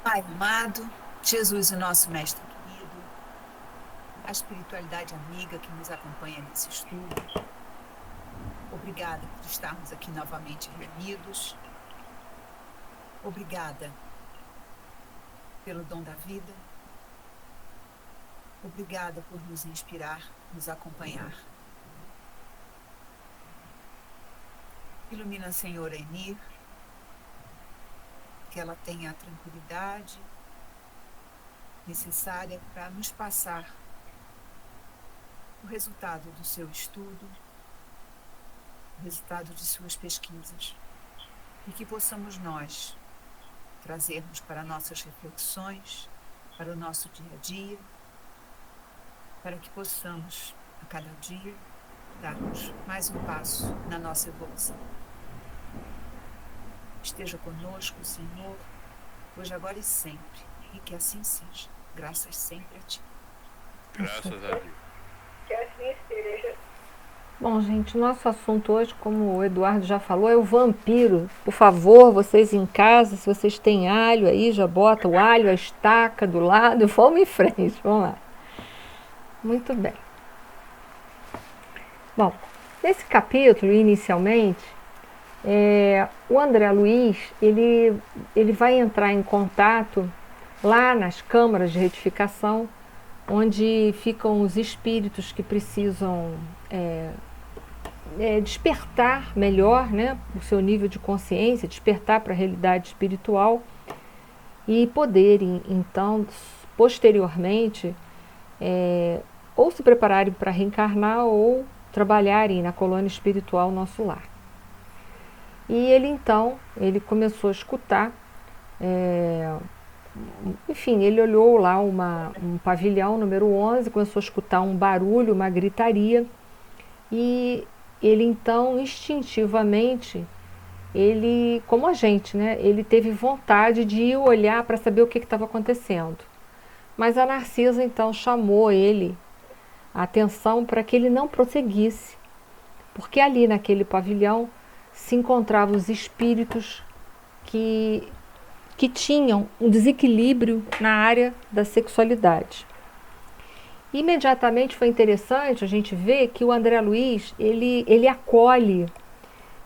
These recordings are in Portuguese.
Pai amado, Jesus, o nosso mestre querido, a espiritualidade amiga que nos acompanha nesse estudo, obrigada por estarmos aqui novamente reunidos, obrigada pelo dom da vida, obrigada por nos inspirar, nos acompanhar. Ilumina, Senhor, a Enir, que ela tenha a tranquilidade necessária para nos passar o resultado do seu estudo, o resultado de suas pesquisas, e que possamos nós trazermos para nossas reflexões, para o nosso dia a dia, para que possamos, a cada dia, darmos mais um passo na nossa evolução. Esteja conosco, Senhor, hoje, agora e sempre, e que assim seja. Graças sempre a Ti. Graças a Deus. Que assim esteja. Bom, gente, nosso assunto hoje, como o Eduardo já falou, é o vampiro. Por favor, vocês em casa, se vocês têm alho aí, já bota o alho, a estaca do lado e vamos em frente. Vamos lá. Muito bem. Bom, nesse capítulo, inicialmente, o André Luiz, ele vai entrar em contato lá nas câmaras de retificação, onde ficam os espíritos que precisam despertar melhor, né, o seu nível de consciência, despertar para a realidade espiritual e poderem, então, posteriormente, ou se prepararem para reencarnar ou trabalharem na colônia espiritual Nosso Lar. E ele, então, ele começou a escutar, enfim, ele olhou lá um pavilhão número 11, começou a escutar um barulho, uma gritaria, e ele então instintivamente, ele, como a gente, né, ele teve vontade de ir olhar para saber o que estava acontecendo. Mas a Narcisa então chamou ele, a atenção, para que ele não prosseguisse, porque ali naquele pavilhão se encontravam os espíritos que tinham um desequilíbrio na área da sexualidade. Imediatamente foi interessante a gente ver que o André Luiz, ele acolhe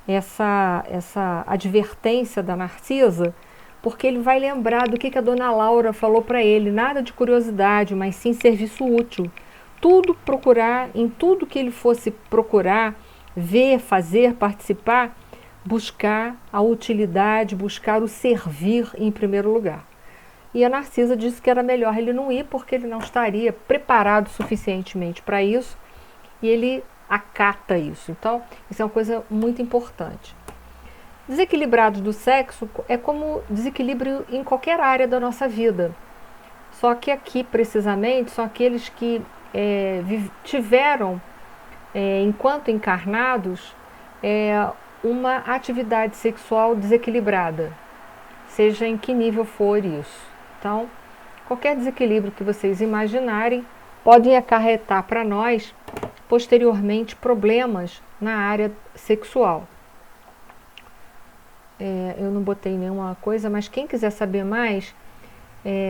essa advertência da Narcisa, porque ele vai lembrar do que a dona Laura falou para ele, nada de curiosidade, mas sim serviço útil. Tudo procurar, em tudo que ele fosse procurar, ver, fazer, participar, buscar a utilidade, buscar o servir em primeiro lugar. E a Narcisa disse que era melhor ele não ir, porque ele não estaria preparado suficientemente para isso, e ele acata isso. Então, isso é uma coisa muito importante. Desequilibrado do sexo é como desequilíbrio em qualquer área da nossa vida. Só que aqui, precisamente, são aqueles que tiveram, enquanto encarnados, uma atividade sexual desequilibrada, seja em que nível for isso. Então, qualquer desequilíbrio que vocês imaginarem podem acarretar para nós, posteriormente, problemas na área sexual. Eu não botei nenhuma coisa, mas quem quiser saber mais,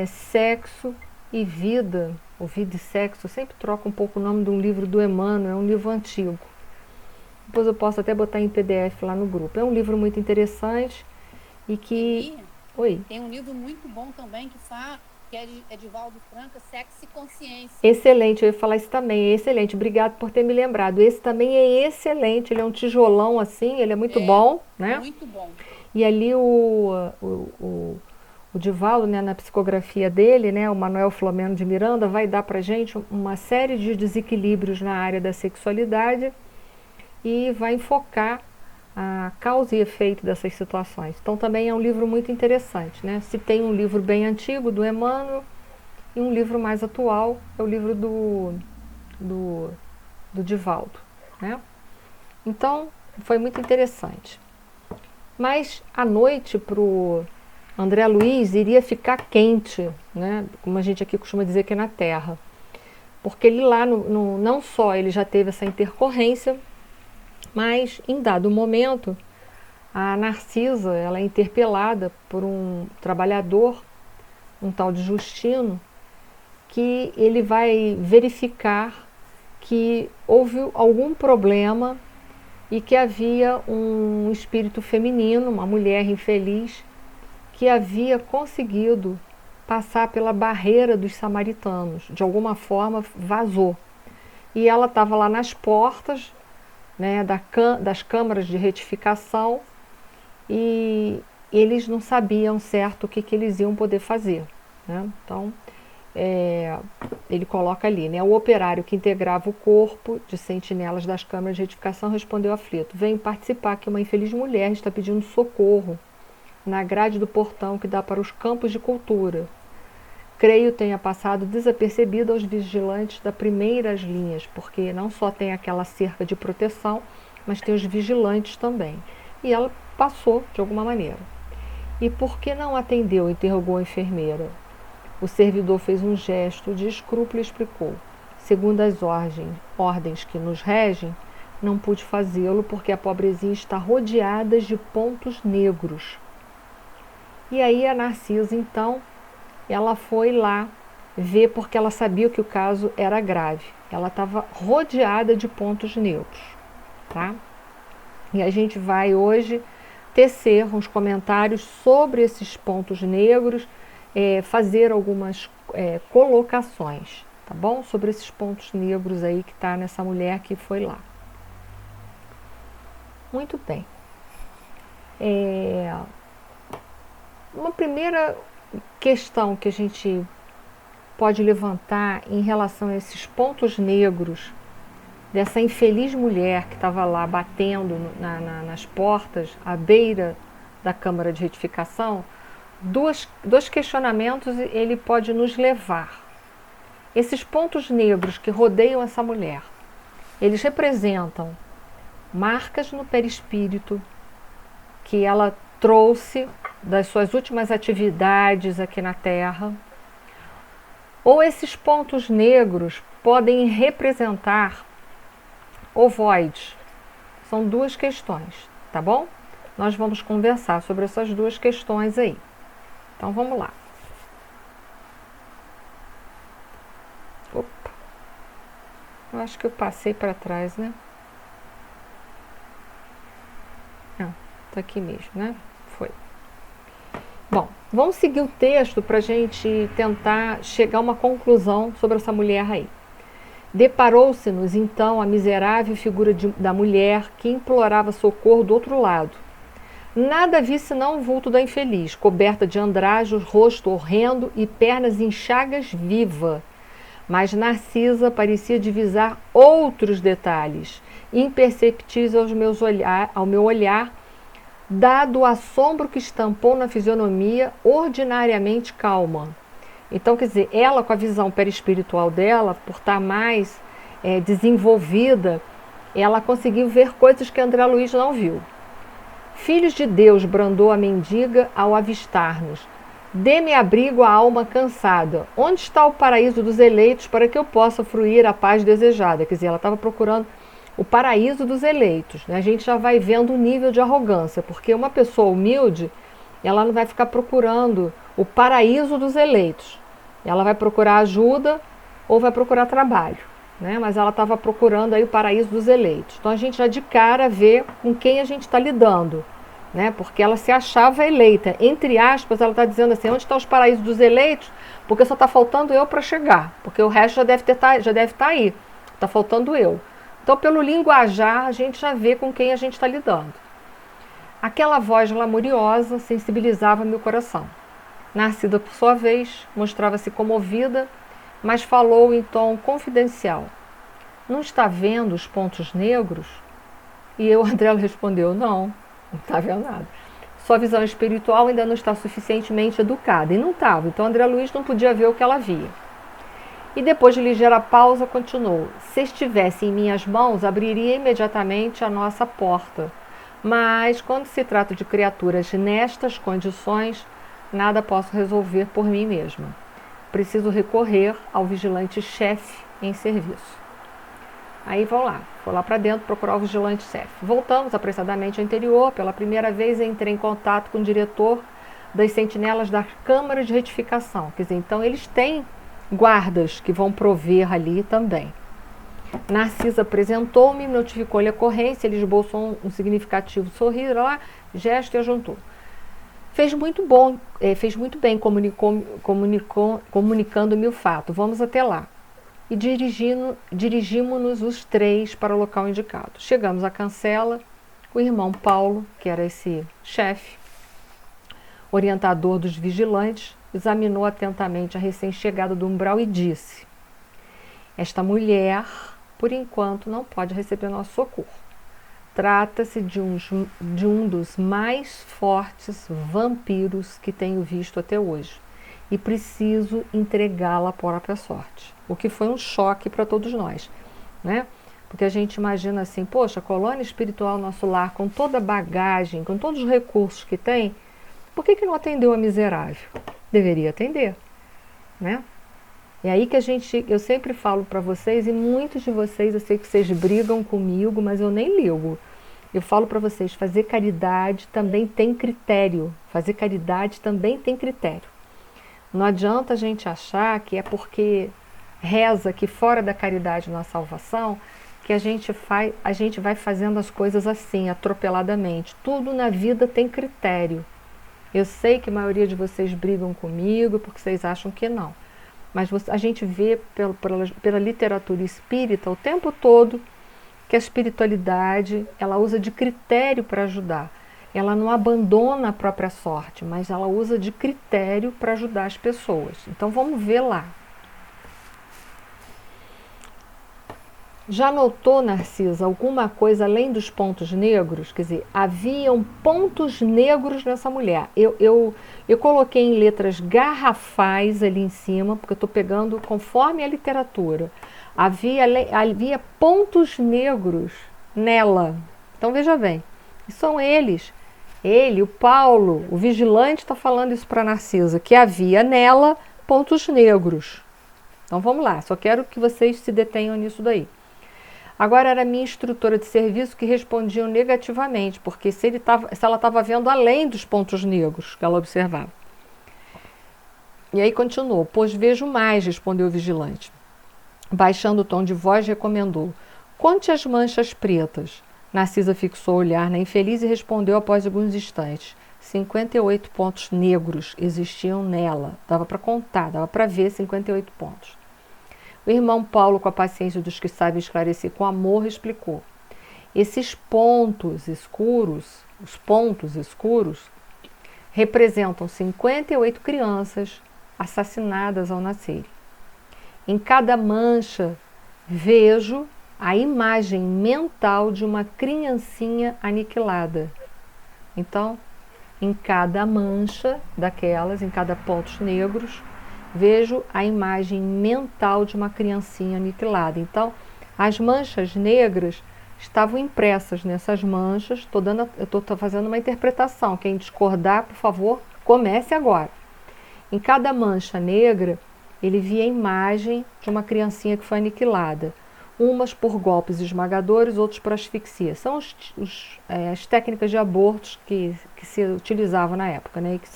Sexo e Vida, ou Vida e Sexo, eu sempre troco um pouco o nome de um livro do Emmanuel, é um livro antigo. Depois eu posso até botar em PDF lá no grupo. É um livro muito interessante e que... Oi. Tem um livro muito bom também que é de Edivaldo Franca, Sexo e Consciência. Excelente, eu ia falar isso também, é excelente. Obrigado por ter me lembrado. Esse também é excelente, ele é um tijolão assim, ele é muito bom, né? Muito bom. E ali o Divaldo, né, na psicografia dele, né, o Manuel Flomeno de Miranda, vai dar pra gente uma série de desequilíbrios na área da sexualidade e vai enfocar a causa e efeito dessas situações. Então também é um livro muito interessante, né? Se tem um livro bem antigo do Emmanuel e um livro mais atual, é o livro do Divaldo, né? Então foi muito interessante. Mas à noite para o André Luiz iria ficar quente, né? Como a gente aqui costuma dizer que é na Terra. Porque ele lá, não só ele já teve essa intercorrência, mas em dado momento, a Narcisa, ela é interpelada por um trabalhador um tal de Justino, que ele vai verificar que houve algum problema e que havia um espírito feminino, uma mulher infeliz, que havia conseguido passar pela barreira dos samaritanos. De alguma forma vazou. E ela estava lá nas portas, né, das câmaras de retificação, e eles não sabiam certo o que eles iam poder fazer, né? Então, ele coloca ali, né, o operário que integrava o corpo de sentinelas das câmaras de retificação respondeu aflito: venho participar que uma infeliz mulher está pedindo socorro na grade do portão que dá para os campos de cultura. Creio tenha passado desapercebido aos vigilantes das primeiras linhas, porque não só tem aquela cerca de proteção, mas tem os vigilantes também. E ela passou de alguma maneira. E por que não atendeu? Interrogou a enfermeira. O servidor fez um gesto de escrúpulo e explicou: segundo as ordens que nos regem, não pude fazê-lo porque a pobrezinha está rodeada de pontos negros. E aí a Narcisa, então, ela foi lá ver, porque ela sabia que o caso era grave. Ela estava rodeada de pontos negros, tá? E a gente vai hoje tecer uns comentários sobre esses pontos negros, fazer algumas colocações, tá bom? Sobre esses pontos negros aí que está nessa mulher que foi lá. Muito bem. Uma primeira questão que a gente pode levantar em relação a esses pontos negros dessa infeliz mulher que estava lá batendo nas portas, à beira da Câmara de Retificação, dois questionamentos ele pode nos levar. Esses pontos negros que rodeiam essa mulher, eles representam marcas no perispírito que ela trouxe das suas últimas atividades aqui na Terra, ou esses pontos negros podem representar ovoides. São duas questões, tá bom? Nós vamos conversar sobre essas duas questões aí. Então vamos lá. Opa. Eu acho que eu passei para trás, né? Tá aqui mesmo, né? Foi. Bom, vamos seguir o texto para a gente tentar chegar a uma conclusão sobre essa mulher aí. Deparou-se-nos então a miserável figura da mulher que implorava socorro do outro lado. Nada vi senão o vulto da infeliz, coberta de andrajos, rosto horrendo e pernas em chagas viva. Mas Narcisa parecia divisar outros detalhes, imperceptíveis ao meu olhar, dado o assombro que estampou na fisionomia ordinariamente calma. Então, quer dizer, ela com a visão perispiritual dela, por estar mais desenvolvida, ela conseguiu ver coisas que André Luiz não viu. Filhos de Deus, brandou a mendiga ao avistar-nos. Dê-me abrigo à alma cansada. Onde está o paraíso dos eleitos para que eu possa fruir a paz desejada? Quer dizer, ela estava procurando o paraíso dos eleitos, né? A gente já vai vendo o nível de arrogância, porque uma pessoa humilde, ela não vai ficar procurando o paraíso dos eleitos. Ela vai procurar ajuda ou vai procurar trabalho, né? Mas ela estava procurando aí o paraíso dos eleitos. Então a gente já de cara vê com quem a gente está lidando, né? Porque ela se achava eleita. Entre aspas, ela está dizendo assim: onde estão os paraísos dos eleitos? Porque só está faltando eu para chegar, porque o resto já deve estar aí. Está faltando eu. Então, pelo linguajar, a gente já vê com quem a gente está lidando. Aquela voz lamuriosa sensibilizava meu coração. Narcisa, por sua vez, mostrava-se comovida, mas falou em tom confidencial. Não está vendo os pontos negros? E eu, André, respondeu: não está vendo nada. Sua visão espiritual ainda não está suficientemente educada. E não estava. Então, André Luiz não podia ver o que ela via. E depois de ligeira pausa, continuou: se estivesse em minhas mãos, abriria imediatamente a nossa porta. Mas, quando se trata de criaturas nestas condições, nada posso resolver por mim mesma. Preciso recorrer ao vigilante-chefe em serviço. Aí vou lá para dentro procurar o vigilante-chefe. Voltamos apressadamente ao interior. Pela primeira vez entrei em contato com o diretor das sentinelas da Câmara de Retificação. Quer dizer, então eles têm guardas que vão prover ali também. Narcisa apresentou-me, notificou-lhe a ocorrência, ele esboçou um significativo sorriso, lá, gesto e ajuntou. Fez muito bem comunicando-me o fato. Vamos até lá. E dirigimos-nos os três para o local indicado. Chegamos à cancela, o irmão Paulo, que era esse chefe, orientador dos vigilantes, examinou atentamente a recém-chegada do umbral e disse: esta mulher, por enquanto, não pode receber nosso socorro. Trata-se de um dos mais fortes vampiros que tenho visto até hoje e preciso entregá-la à própria sorte. O que foi um choque para todos nós, né? Porque a gente imagina assim, poxa, a colônia espiritual Nosso Lar, com toda a bagagem, com todos os recursos que tem, por que não atendeu a miserável? Deveria atender, né? É aí que eu sempre falo para vocês, e muitos de vocês, eu sei que vocês brigam comigo, mas eu nem ligo. Eu falo para vocês, fazer caridade também tem critério. Fazer caridade também tem critério. Não adianta a gente achar que é porque reza que fora da caridade na salvação, que a gente vai fazendo as coisas assim, atropeladamente. Tudo na vida tem critério. Eu sei que a maioria de vocês brigam comigo porque vocês acham que não. Mas a gente vê pela literatura espírita o tempo todo que a espiritualidade, ela usa de critério para ajudar. Ela não abandona a própria sorte, mas ela usa de critério para ajudar as pessoas. Então vamos ver lá. Já notou, Narcisa, alguma coisa além dos pontos negros? Quer dizer, haviam pontos negros nessa mulher. Eu coloquei em letras garrafais ali em cima, porque eu estou pegando conforme a literatura. Havia pontos negros nela. Então veja bem, e são eles. Ele, o Paulo, o vigilante, está falando isso para Narcisa, que havia nela pontos negros. Então vamos lá, só quero que vocês se detenham nisso daí. Agora era a minha instrutora de serviço que respondiam negativamente, porque se ela estava vendo além dos pontos negros que ela observava. E aí continuou, pois vejo mais, respondeu o vigilante. Baixando o tom de voz, recomendou: conte as manchas pretas. Narcisa fixou o olhar na infeliz e respondeu após alguns instantes: 58 pontos negros existiam nela. Dava para contar, dava para ver 58 pontos. O irmão Paulo, com a paciência dos que sabem esclarecer com amor, explicou: esses pontos escuros, os pontos escuros, representam 58 crianças assassinadas ao nascer. Em cada mancha, vejo a imagem mental de uma criancinha aniquilada. Então, em cada mancha daquelas, em cada pontos negros, vejo a imagem mental de uma criancinha aniquilada. Então, as manchas negras estavam impressas nessas manchas. Eu estou fazendo uma interpretação. Quem discordar, por favor, comece agora. Em cada mancha negra, ele via a imagem de uma criancinha que foi aniquilada. Umas por golpes esmagadores, outros por asfixia. São as técnicas de abortos que se utilizavam na época, né? E que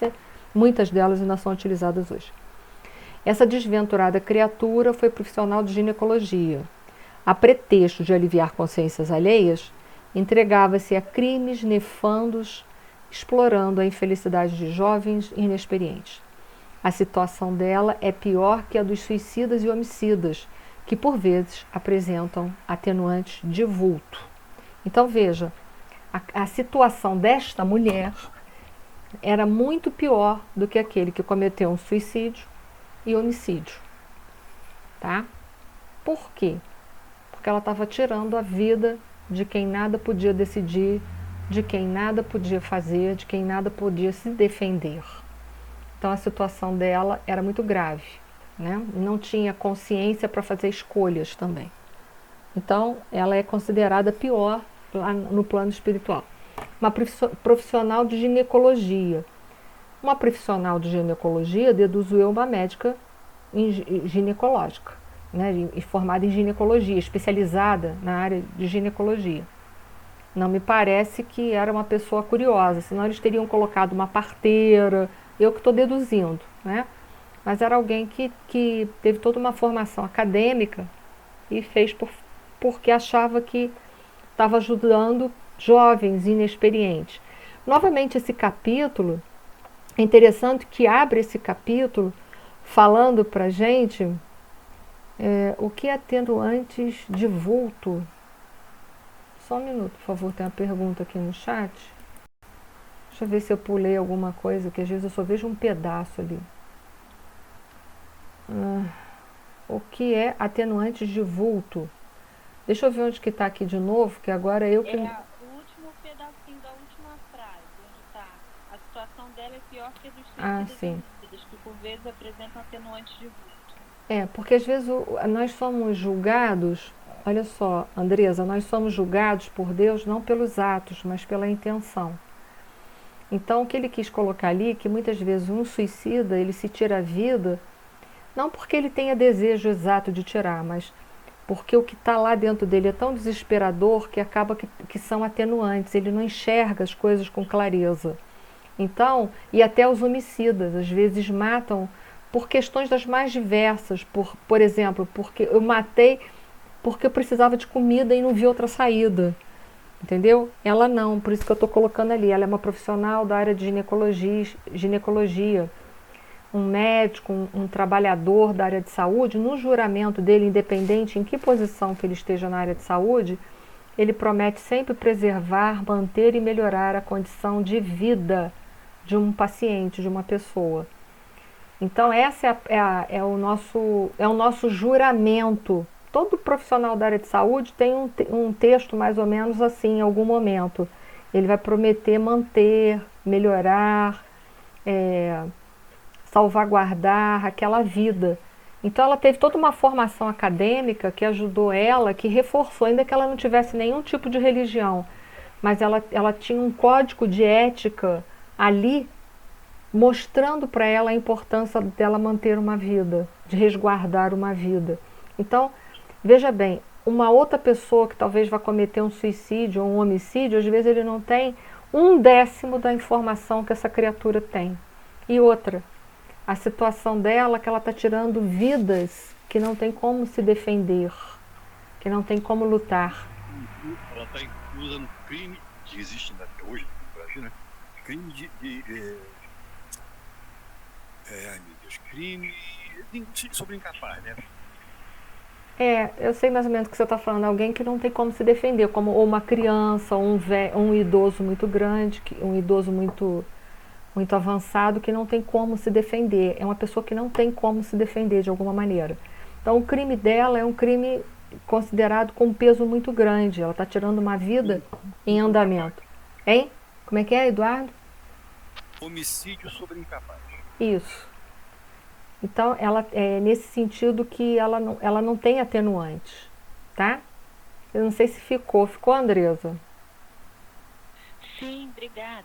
muitas delas ainda são utilizadas hoje. Essa desventurada criatura foi profissional de ginecologia. A pretexto de aliviar consciências alheias, entregava-se a crimes nefandos, explorando a infelicidade de jovens inexperientes. A situação dela é pior que a dos suicidas e homicidas, que por vezes apresentam atenuantes de vulto. Então veja, a situação desta mulher era muito pior do que aquele que cometeu um suicídio e homicídio. Tá? Por quê? Porque ela estava tirando a vida de quem nada podia decidir, de quem nada podia fazer, de quem nada podia se defender. Então a situação dela era muito grave, né? Não tinha consciência para fazer escolhas também. Então ela é considerada pior lá no plano espiritual. Uma profissional de ginecologia. Uma profissional de ginecologia, deduzo eu, uma médica ginecológica, né? Formada em ginecologia, especializada na área de ginecologia. Não me parece que era uma pessoa curiosa, senão eles teriam colocado uma parteira, eu que estou deduzindo, né? Mas era alguém que teve toda uma formação acadêmica e fez porque achava que estava ajudando jovens inexperientes. Novamente, esse capítulo, é interessante que abre esse capítulo falando para a gente o que é atenuantes de vulto. Só um minuto, por favor, tem uma pergunta aqui no chat. Deixa eu ver se eu pulei alguma coisa, que às vezes eu só vejo um pedaço ali. O que é atenuantes de vulto? Deixa eu ver onde que está aqui de novo, que agora eu que... É o último pedacinho da última frase, onde está. A situação dela é pior que a dos suicidas homicidas, que por vezes apresentam atenuantes de vulto. Porque às vezes nós somos julgados, olha só, Andresa, nós somos julgados por Deus não pelos atos, mas pela intenção. Então, o que ele quis colocar ali, que muitas vezes um suicida, ele se tira a vida, não porque ele tenha desejo exato de tirar, mas porque o que está lá dentro dele é tão desesperador que acaba que são atenuantes, ele não enxerga as coisas com clareza. Então, e até os homicidas, às vezes matam por questões das mais diversas, por exemplo, porque eu matei porque eu precisava de comida e não vi outra saída. Entendeu? Ela não, por isso que eu estou colocando ali. Ela é uma profissional da área de ginecologia, um médico, um trabalhador da área de saúde. No juramento dele, independente em que posição que ele esteja na área de saúde, ele promete sempre preservar, manter e melhorar a condição de vida de um paciente, de uma pessoa. Então, essa é o nosso juramento. Todo profissional da área de saúde tem um texto mais ou menos assim, em algum momento. Ele vai prometer manter, melhorar, salvaguardar aquela vida. Então ela teve toda uma formação acadêmica que ajudou ela, que reforçou, ainda que ela não tivesse nenhum tipo de religião, mas ela tinha um código de ética ali, mostrando para ela a importância dela manter uma vida, de resguardar uma vida. Então, veja bem, uma outra pessoa que talvez vá cometer um suicídio ou um homicídio, às vezes ele não tem 1/10 da informação que essa criatura tem. E outra, a situação dela é que ela está tirando vidas que não tem como se defender, que não tem como lutar. Ela está inclusa no crime que existe até hoje no Brasil, né? Crime ai meu Deus, crime sobre incapaz, né? Eu sei mais ou menos o que você está falando, alguém que não tem como se defender, como ou uma criança, ou um idoso muito grande, um idoso muito avançado que não tem como se defender. É uma pessoa que não tem como se defender de alguma maneira. Então o crime dela é um crime considerado com um peso muito grande. Ela está tirando uma vida em andamento. Hein? Como é que é, Eduardo? Homicídio sobre incapaz. Isso. Então, ela é nesse sentido que ela não tem atenuante, tá? Eu não sei se ficou. Ficou, Andresa? Sim, obrigada.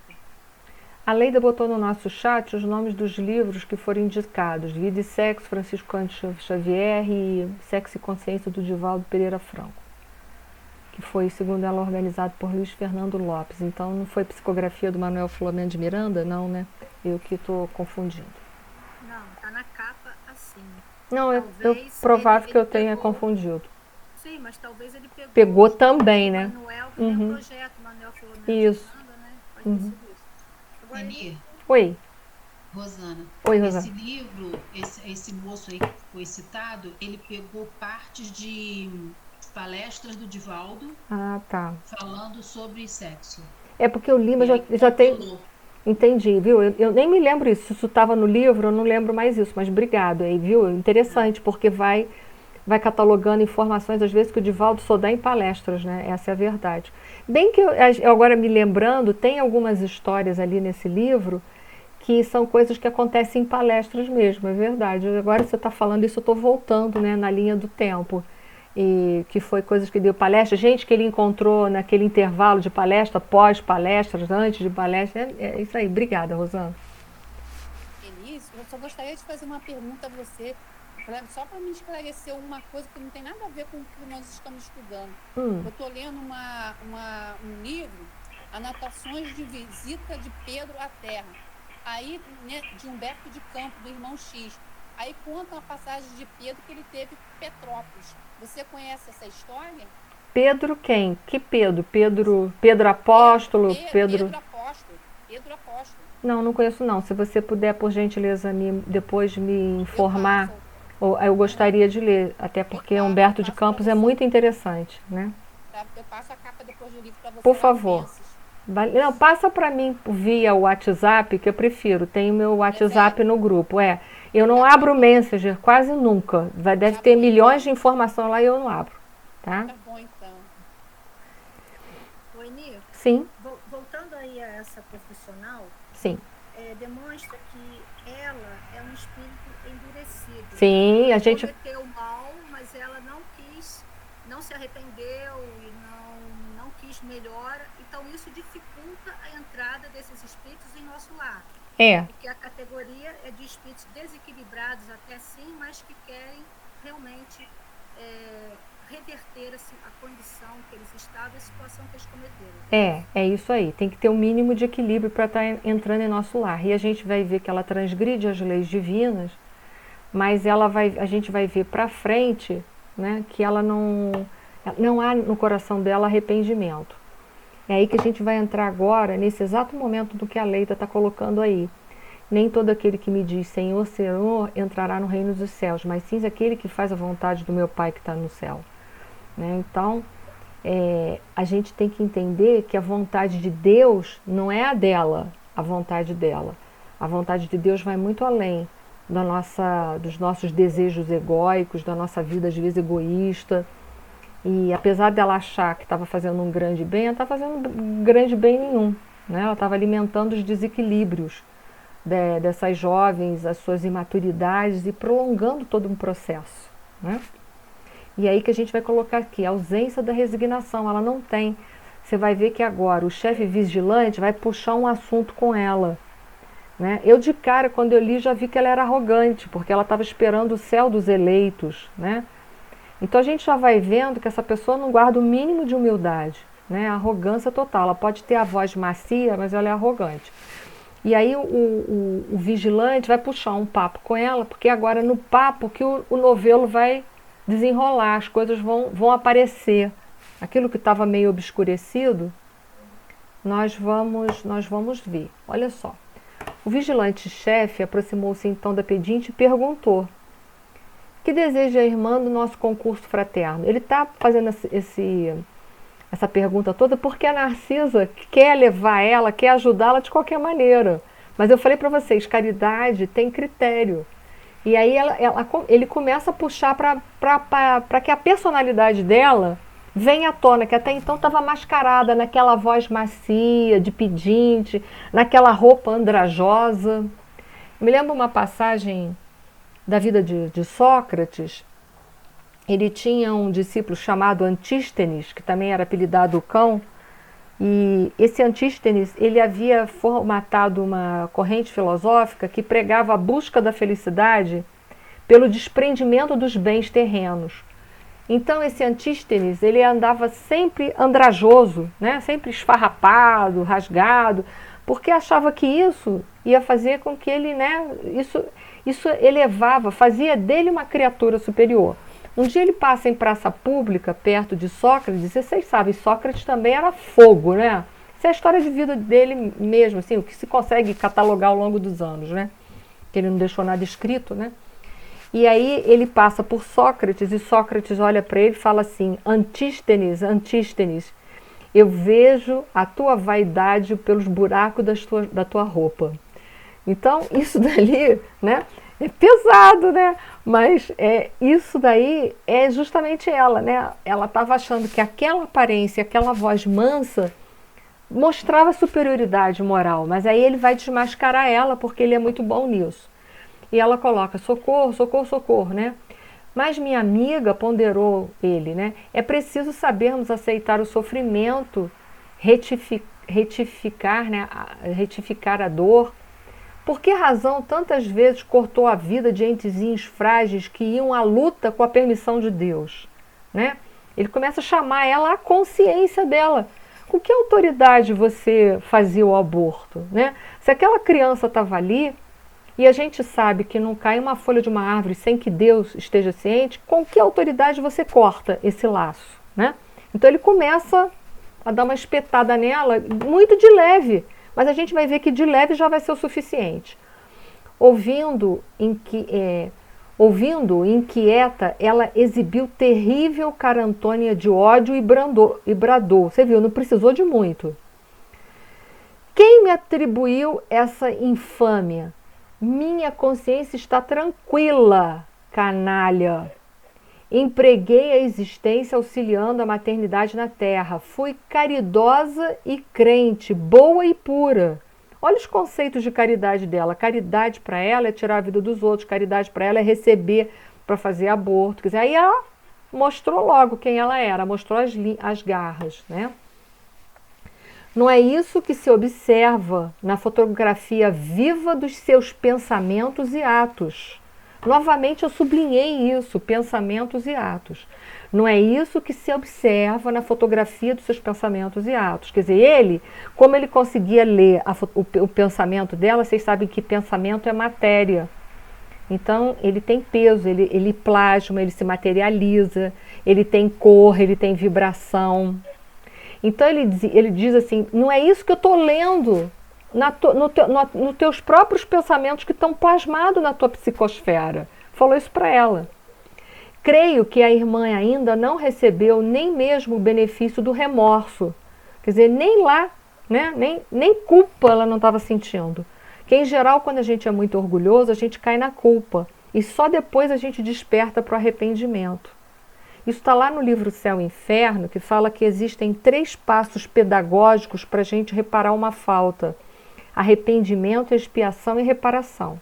A Leida botou no nosso chat os nomes dos livros que foram indicados. Vida e Sexo, Francisco Cândido Xavier, e Sexo e Consciência, do Divaldo Pereira Franco, que foi, segundo ela, organizado por Luiz Fernando Lopes. Então, não foi psicografia do Manuel Filomeno de Miranda? Não, né? Eu que estou confundindo. Não, tá na capa assim. Não, é Talvez provável que eu ele tenha pegou. confundido. Sim, mas talvez ele pegou. Pegou também, né? Manuel, que tem um projeto, Manuel Filomeno de Isso. Miranda, né? Pode ter sido isso. Agora, Anir, Oi. Rosana, Oi, esse Rosana. livro, esse moço aí que foi citado, ele pegou partes de palestras do Divaldo Ah, tá. falando sobre sexo. É porque eu li, mas E aí já tem... compilou. Entendi, viu? Eu nem me lembro isso. Se isso estava no livro, eu não lembro mais isso. Mas obrigado aí, viu? Interessante, porque vai catalogando informações, às vezes, que o Divaldo só dá em palestras, né? Essa é a verdade. Bem que eu agora me lembrando, tem algumas histórias ali nesse livro que são coisas que acontecem em palestras mesmo, é verdade. Agora você está falando isso, eu estou voltando, né, na linha do tempo. E que foi coisas que deu palestra, gente que ele encontrou naquele intervalo de palestra, pós-palestras, antes de palestra. É isso aí. Obrigada, Rosana. Elis, eu só gostaria de fazer uma pergunta a você. Só para me esclarecer uma coisa que não tem nada a ver com o que nós estamos estudando. Eu estou lendo um livro, Anotações de Visita de Pedro à Terra, aí, né, de Humberto de Campos, do Irmão X. Aí conta uma passagem de Pedro que ele teve em Petrópolis. Você conhece essa história? Pedro quem? Que Pedro? Pedro Apóstolo? Pedro Apóstolo. Pedro Apóstolo. Não conheço não. Se você puder, por gentileza, depois me informar, eu gostaria de ler, até porque Humberto de Campos é muito interessante, né? Eu passo a capa depois do livro para você. Por favor. Não, passa para mim via WhatsApp, que eu prefiro. Tem o meu WhatsApp no grupo. Eu não abro o Messenger quase nunca. Deve ter milhões de informações lá e eu não abro. Tá? Tá bom, então. Oi, Nir. Sim. Voltando aí a essa profissional, sim. Demonstra que ela é um espírito endurecido. Sim, a gente... cometeu mal, mas ela não se arrependeu e não quis melhora. Então, isso dificulta a entrada desses espíritos em nosso lar. Porque a categoria é de espíritos desequilibrados até sim, mas que querem realmente reverter a condição que eles estavam e a situação que eles cometeram. É isso aí. Tem que ter um mínimo de equilíbrio para estar entrando em nosso lar. E a gente vai ver que ela transgride as leis divinas, mas a gente vai ver para frente, né, que ela não há no coração dela arrependimento. É aí que a gente vai entrar agora, nesse exato momento do que a Leita está colocando aí. Nem todo aquele que me diz Senhor, Senhor, entrará no reino dos céus, mas sim aquele que faz a vontade do meu Pai que está no céu. Né? Então, a gente tem que entender que a vontade de Deus não é a dela, a vontade dela. A vontade de Deus vai muito além dos nossos desejos egóicos, da nossa vida às vezes egoísta. E apesar dela achar que estava fazendo um grande bem, ela não estava fazendo grande bem nenhum. Né? Ela estava alimentando os desequilíbrios dessas jovens, as suas imaturidades e prolongando todo um processo. Né? E aí que a gente vai colocar aqui, a ausência da resignação, ela não tem. Você vai ver que agora o chefe vigilante vai puxar um assunto com ela. Né? Eu de cara, quando eu li, já vi que ela era arrogante, porque ela estava esperando o céu dos eleitos. Né? Então a gente já vai vendo que essa pessoa não guarda o mínimo de humildade. Né? A arrogância total, ela pode ter a voz macia, mas ela é arrogante. E aí o vigilante vai puxar um papo com ela, porque agora no papo que o novelo vai desenrolar, as coisas vão aparecer. Aquilo que estava meio obscurecido, nós vamos ver. Olha só. O vigilante-chefe aproximou-se então da pedinte e perguntou: que deseja a irmã do nosso concurso fraterno? Ele está fazendo essa pergunta toda porque a Narcisa quer levar ela, quer ajudá-la de qualquer maneira. Mas eu falei para vocês, caridade tem critério. E aí ele começa a puxar para que a personalidade dela venha à tona, que até então estava mascarada naquela voz macia, de pedinte, naquela roupa andrajosa. Eu me lembro uma passagem da vida de Sócrates. Ele tinha um discípulo chamado Antístenes, que também era apelidado o Cão, e esse Antístenes, ele havia formatado uma corrente filosófica que pregava a busca da felicidade pelo desprendimento dos bens terrenos. Então esse Antístenes, ele andava sempre andrajoso, né? Sempre esfarrapado, rasgado, porque achava que isso ia fazer com que ele, né? Isso elevava, fazia dele uma criatura superior. Um dia ele passa em praça pública, perto de Sócrates, e vocês sabem, Sócrates também era fogo, né? Essa é a história de vida dele mesmo, assim, o que se consegue catalogar ao longo dos anos, né? Que ele não deixou nada escrito, né? E aí ele passa por Sócrates, e Sócrates olha para ele e fala assim: Antístenes, Antístenes, eu vejo a tua vaidade pelos buracos da tua roupa. Então, isso dali, né? É pesado, né? Mas isso daí é justamente ela, né? Ela estava achando que aquela aparência, aquela voz mansa mostrava superioridade moral, mas aí ele vai desmascarar ela porque ele é muito bom nisso. E ela coloca socorro, socorro, socorro, né? Mas minha amiga, ponderou ele, né? É preciso sabermos aceitar o sofrimento, retificar, né? Retificar a dor, Por que razão tantas vezes cortou a vida de entezinhos frágeis que iam à luta com a permissão de Deus? Né? Ele começa a chamar ela à consciência dela. Com que autoridade você fazia o aborto? Né? Se aquela criança estava ali, e a gente sabe que não cai uma folha de uma árvore sem que Deus esteja ciente, com que autoridade você corta esse laço? Né? Então ele começa a dar uma espetada nela, muito de leve, mas a gente vai ver que de leve já vai ser o suficiente. Ouvindo, inquieta, ela exibiu terrível carantônia de ódio e bradou. Você viu, não precisou de muito. Quem me atribuiu essa infâmia? Minha consciência está tranquila, canalha. Empreguei a existência auxiliando a maternidade na terra. Fui caridosa e crente, boa e pura. Olha os conceitos de caridade dela. Caridade para ela é tirar a vida dos outros. Caridade para ela é receber para fazer aborto. Quer dizer, aí ela mostrou logo quem ela era. Mostrou as garras, né? Não é isso que se observa na fotografia viva dos seus pensamentos e atos. Novamente eu sublinhei isso, pensamentos e atos. Não é isso que se observa na fotografia dos seus pensamentos e atos. Quer dizer, ele, como ele conseguia ler o pensamento dela, vocês sabem que pensamento é matéria. Então, ele tem peso, ele plasma, ele se materializa, ele tem cor, ele tem vibração. Então, ele diz assim, não é isso que eu estou lendo nos teus próprios pensamentos que estão plasmados na tua psicosfera. Falou isso para ela. Creio que a irmã ainda não recebeu nem mesmo o benefício do remorso. Quer dizer, nem lá, né? nem culpa ela não estava sentindo. Que em geral, quando a gente é muito orgulhoso, a gente cai na culpa. E só depois a gente desperta para o arrependimento. Isso está lá no livro Céu e Inferno, que fala que existem 3 passos pedagógicos para a gente reparar uma falta. Arrependimento, expiação e reparação.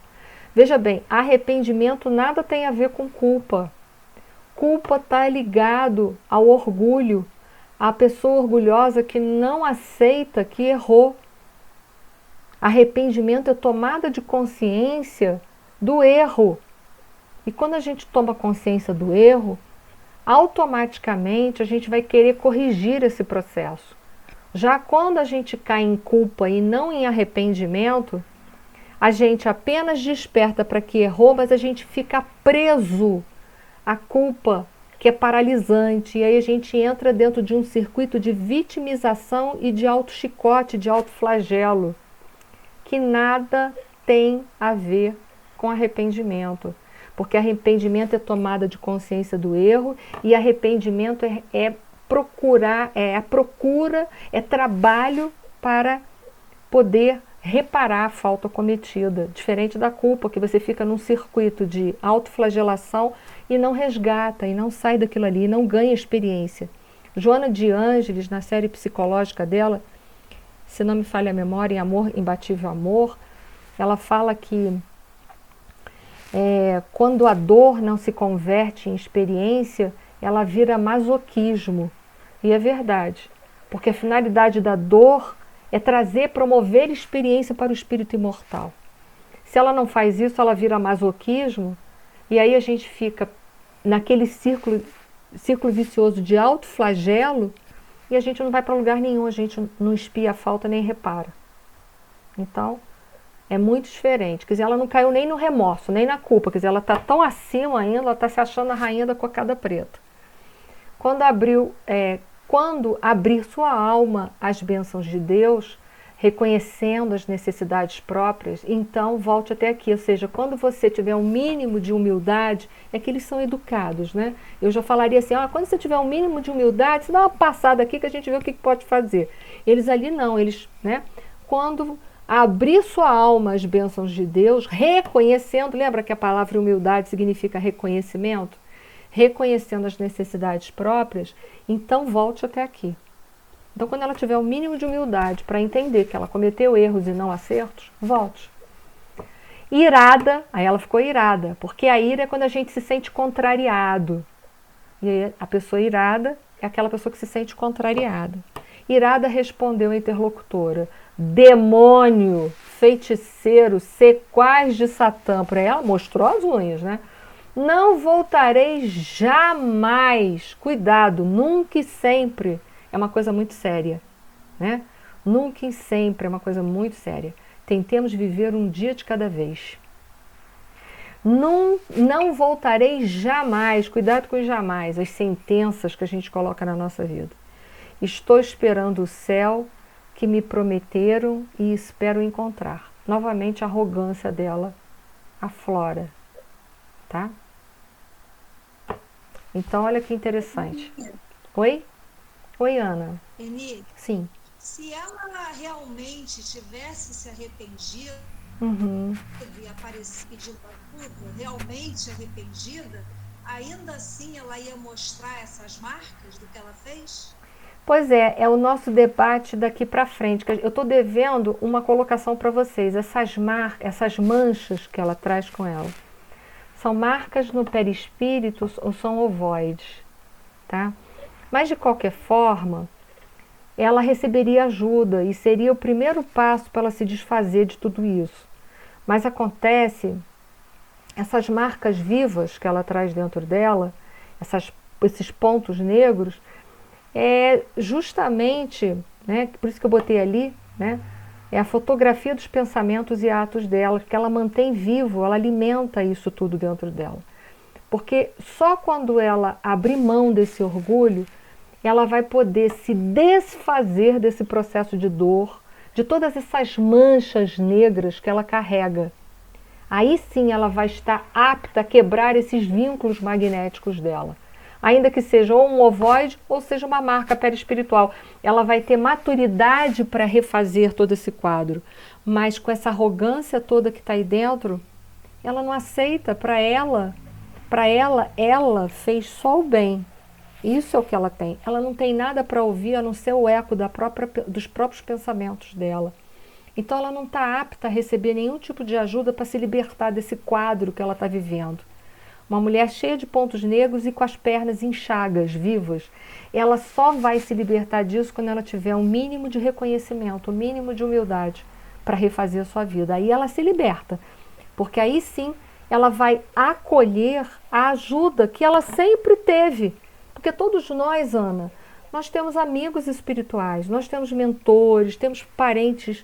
Veja bem, arrependimento nada tem a ver com culpa. Culpa está ligado ao orgulho, à pessoa orgulhosa que não aceita que errou. Arrependimento é tomada de consciência do erro. E quando a gente toma consciência do erro, automaticamente a gente vai querer corrigir esse processo. Já quando a gente cai em culpa e não em arrependimento, a gente apenas desperta para que errou, mas a gente fica preso à culpa, que é paralisante. E aí a gente entra dentro de um circuito de vitimização e de auto-chicote, de auto-flagelo, que nada tem a ver com arrependimento. Porque arrependimento é tomada de consciência do erro e arrependimento é a procura, é trabalho para poder reparar a falta cometida. Diferente da culpa, que você fica num circuito de autoflagelação e não resgata, e não sai daquilo ali, e não ganha experiência. Joana de Ângeles, na série psicológica dela, se não me falha a memória, em Amor, Imbatível Amor, ela fala que quando a dor não se converte em experiência, ela vira masoquismo. E é verdade, porque a finalidade da dor é promover experiência para o espírito imortal. Se ela não faz isso, ela vira masoquismo, e aí a gente fica naquele círculo vicioso de autoflagelo, e a gente não vai para lugar nenhum, a gente não expia a falta nem repara. Então, é muito diferente. Quer dizer, ela não caiu nem no remorso, nem na culpa. Quer dizer, ela está tão acima ainda, ela está se achando a rainha da cocada preta. Quando abrir sua alma às bênçãos de Deus, reconhecendo as necessidades próprias, então volte até aqui. Ou seja, quando você tiver um mínimo de humildade, é que eles são educados, né? Eu já falaria assim, quando você tiver um mínimo de humildade, você dá uma passada aqui que a gente vê o que pode fazer. Eles ali não, né? Quando abrir sua alma às bênçãos de Deus, reconhecendo, lembra que a palavra humildade significa reconhecimento? Reconhecendo as necessidades próprias, então volte até aqui. Então, quando ela tiver o mínimo de humildade para entender que ela cometeu erros e não acertos, volte. Irada, aí ela ficou irada, porque a ira é quando a gente se sente contrariado. E aí, a pessoa irada é aquela pessoa que se sente contrariada. Irada respondeu a interlocutora: demônio, feiticeiro, sequaz de Satã, para ela, mostrou as unhas, né? Não voltarei jamais. Cuidado, nunca e sempre é uma coisa muito séria, né? Nunca e sempre é uma coisa muito séria. Tentemos viver um dia de cada vez. Não voltarei jamais. Cuidado com os jamais, as sentenças que a gente coloca na nossa vida. Estou esperando o céu que me prometeram e espero encontrar. Novamente a arrogância dela aflora, tá? Então, olha que interessante. Oi? Oi, Ana. Eni, Sim. se ela realmente tivesse se arrependido e aparecido pedindo ajuda, realmente arrependida, ainda assim ela ia mostrar essas marcas do que ela fez? Pois é o nosso debate daqui para frente. Eu estou devendo uma colocação para vocês. Essas manchas que ela traz com ela. São marcas no perispírito ou são ovoides, tá? Mas, de qualquer forma, ela receberia ajuda e seria o primeiro passo para ela se desfazer de tudo isso. Mas acontece, essas marcas vivas que ela traz dentro dela, esses pontos negros, é justamente, né, por isso que eu botei ali, né, é a fotografia dos pensamentos e atos dela, que ela mantém vivo, ela alimenta isso tudo dentro dela. Porque só quando ela abrir mão desse orgulho, ela vai poder se desfazer desse processo de dor, de todas essas manchas negras que ela carrega. Aí sim ela vai estar apta a quebrar esses vínculos magnéticos dela. Ainda que seja ou um ovoide ou seja uma marca perispiritual. Ela vai ter maturidade para refazer todo esse quadro. Mas com essa arrogância toda que está aí dentro, ela não aceita. Para ela, ela fez só o bem. Isso é o que ela tem. Ela não tem nada para ouvir a não ser o eco dos próprios pensamentos dela. Então ela não está apta a receber nenhum tipo de ajuda para se libertar desse quadro que ela está vivendo. Uma mulher cheia de pontos negros e com as pernas em chagas, vivas. Ela só vai se libertar disso quando ela tiver um mínimo de reconhecimento, um mínimo de humildade para refazer a sua vida. Aí ela se liberta, porque aí sim ela vai acolher a ajuda que ela sempre teve. Porque todos nós, Ana, nós temos amigos espirituais, nós temos mentores, temos parentes,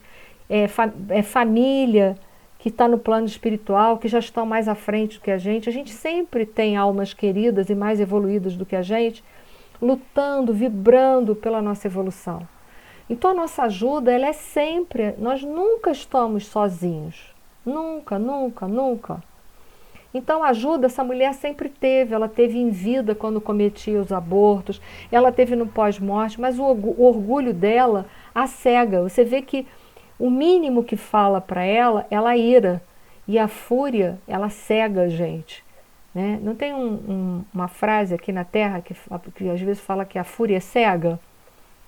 família que está no plano espiritual, que já estão mais à frente do que a gente sempre tem almas queridas e mais evoluídas do que a gente, lutando, vibrando pela nossa evolução. Então a nossa ajuda, ela é sempre, nós nunca estamos sozinhos, nunca, nunca, nunca. Então ajuda essa mulher sempre teve, ela teve em vida quando cometia os abortos, ela teve no pós-morte, mas o orgulho dela a cega. Você vê que o mínimo que fala para ela, ela ira. E a fúria, ela cega a gente. Né? Não tem uma frase aqui na Terra que às vezes fala que a fúria é cega?